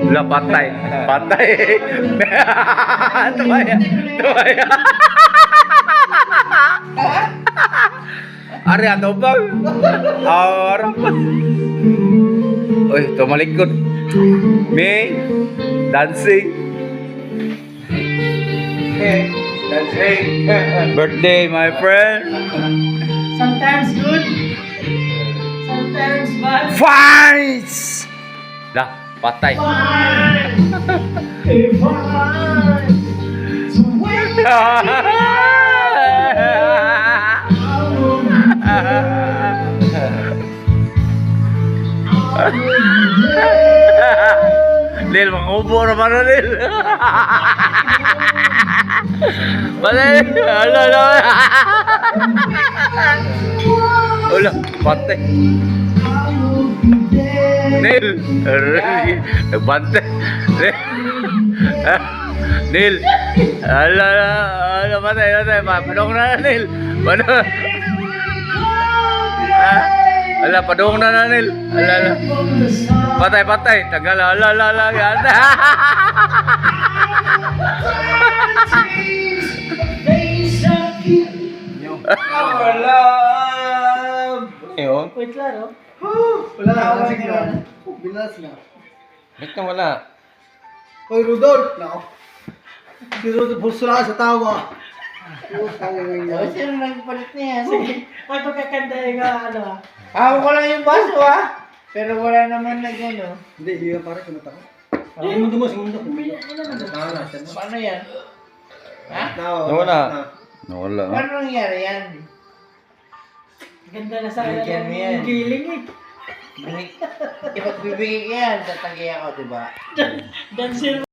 Wala, patay. Patay. Tumaya. Tumaya. Ari, ano ba? Arap. Uy, tumalikod. May dancing. Dancing. Birthday, my friend. Sometimes good, sometimes bad. Fights! Dah, patay. If I to win, Lil, mangubo naman na, Lil. Patay. Ala. Ulah, patay. Nil. Bantay. Nil. Ala, patay. Padung na, Nil. Padung. Ala, padung na, Nil. Ala. Patay. Tagal. Ala. Wala. Ayun. wait lang, no? Wala na, sige na. Bilas na. Bakit na wala? Hoy, Rudolph! Nako. Si Rudolph, pulso na sa tawa. Sino nagpalit niya? Sige, ay pagkakanta yung ano ah. Ako ko lang yung baso pero wala naman na gano. Hindi, hindi ka pare, kumata ko. Simundo mo. Nawala siya. Paano yan? Ha? Nawala. Nawala. Paano nangyari yan? Ganda na sa Bigyan mo yan. giling eh. Ipagbibigay ka yan, tatagay ako, diba? Dancer